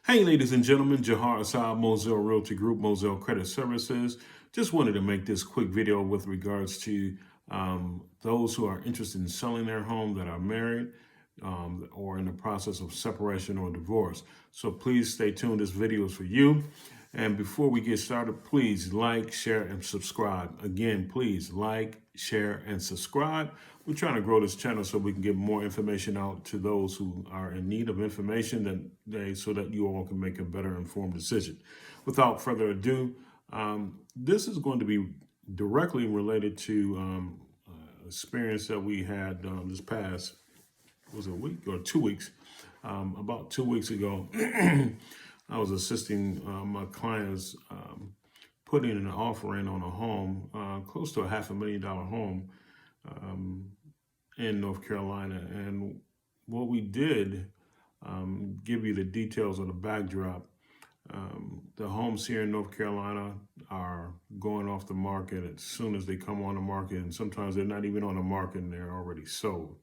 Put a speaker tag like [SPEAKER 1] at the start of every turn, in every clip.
[SPEAKER 1] Hey, ladies and gentlemen, Jahar Assad, Moselle Realty Group, Moselle Credit Services. Just wanted to make this quick video with regards to those who are interested in selling their home that are married or in the process of separation or divorce. So please stay tuned. This video is for you. And before we get started, please like, share, and subscribe. Again, please like, share, and subscribe. We're trying to grow this channel so we can get more information out to those who are in need of information so that you all can make a better informed decision. Without further ado, this is going to be directly related to experience that we had this past, was it a week or 2 weeks? About 2 weeks ago, I was assisting my clients putting an offer in on a home, close to a $500,000 home in North Carolina. And what we did, give you the details of the backdrop. The homes here in North Carolina are going off the market as soon as they come on the market, and sometimes they're not even on the market and they're already sold.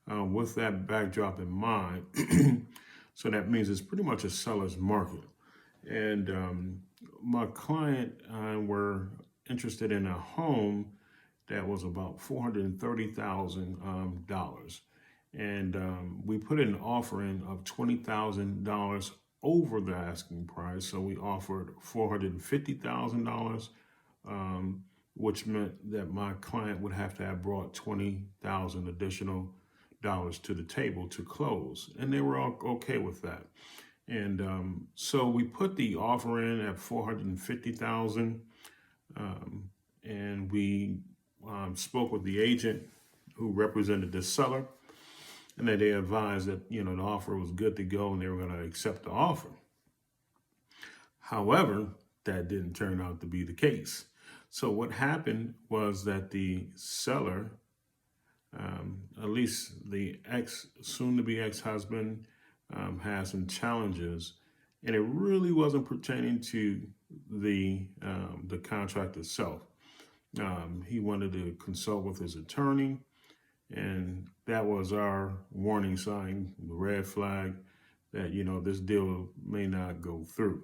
[SPEAKER 1] With that backdrop in mind, so that means it's pretty much a seller's market. And my client were interested in a home that was about $430,000. And we put an offer in of $20,000 over the asking price. So we offered $450,000, which meant that my client would have to have brought $20,000 additional dollars to the table to close. And they were all okay with that. And so we put the offer in at $450,000, and we spoke with the agent who represented the seller, and that they advised that the offer was good to go and they were going to accept the offer. However, that didn't turn out to be the case. So what happened was that the seller, at least the soon-to-be ex-husband, had some challenges, and it really wasn't pertaining to the contract itself. He wanted to consult with his attorney, and that was our warning sign, the red flag that this deal may not go through.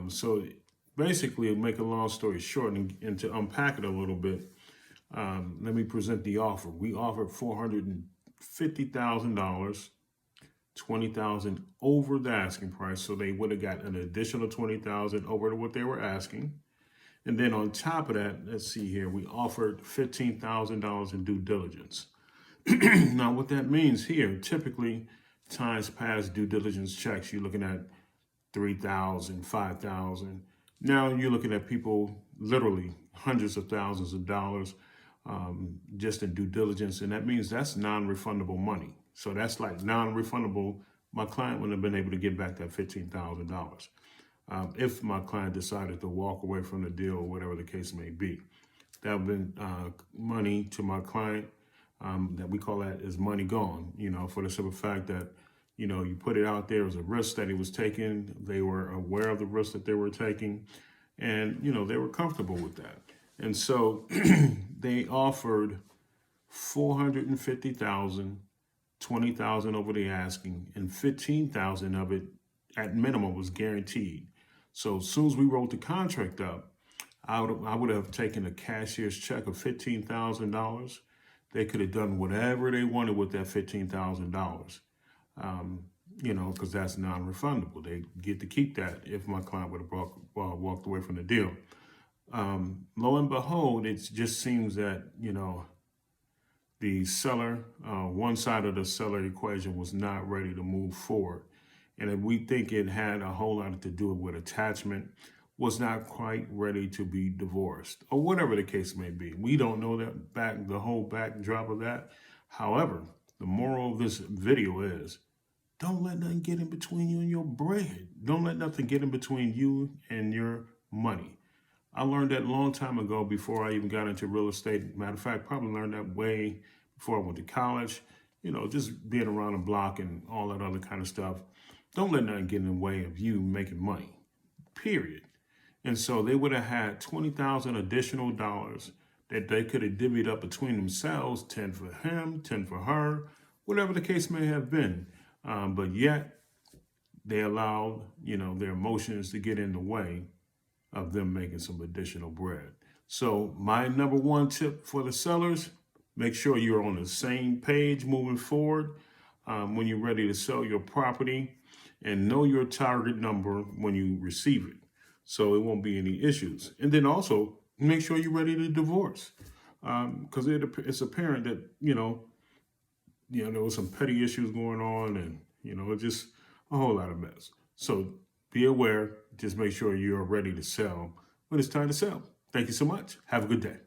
[SPEAKER 1] So basically, to make a long story short, and to unpack it a little bit, let me present the offer. We offered $450,000. $20,000 over the asking price, so they would have got an additional $20,000 over to what they were asking. And then on top of that, let's see here, we offered $15,000 in due diligence. Now, what that means here, typically times past due diligence checks, you're looking at $3,000, $5,000. Now you're looking at people literally hundreds of thousands of dollars just in due diligence, and that means that's non-refundable money. So that's like non-refundable. My client wouldn't have been able to get back that $15,000 if my client decided to walk away from the deal or whatever the case may be. That would have been money to my client that we call that is money gone, for the simple fact that, you put it out there as a risk that he was taking. They were aware of the risk that they were taking, and, they were comfortable with that. And so they offered $450,000, $20,000 over the asking, and $15,000 of it at minimum was guaranteed. So as soon as we wrote the contract up, I would have taken a cashier's check of $15,000. They could have done whatever they wanted with that $15,000, because that's non-refundable. They get to keep that if my client would have walked away from the deal. Lo and behold, it just seems that, the seller, one side of the seller equation was not ready to move forward. And we think it had a whole lot to do with attachment, was not quite ready to be divorced, or whatever the case may be. We don't know the whole backdrop of that. However, the moral of this video is, don't let nothing get in between you and your bread. Don't let nothing get in between you and your money. I learned that a long time ago before I even got into real estate. Matter of fact, probably learned that way before I went to college, just being around the block and all that other kind of stuff. Don't let nothing get in the way of you making money, period. And so they would have had $20,000 additional dollars that they could have divvied up between themselves, 10 for him, 10 for her, whatever the case may have been. But yet they allowed, their emotions to get in the way of them making some additional bread. So my number one tip for the sellers, make sure you're on the same page moving forward when you're ready to sell your property, and know your target number when you receive it, so it won't be any issues. And then also make sure you're ready to divorce, because it's apparent that there was some petty issues going on, and just a whole lot of mess. So be aware. Just make sure you're ready to sell when it's time to sell. Thank you so much. Have a good day.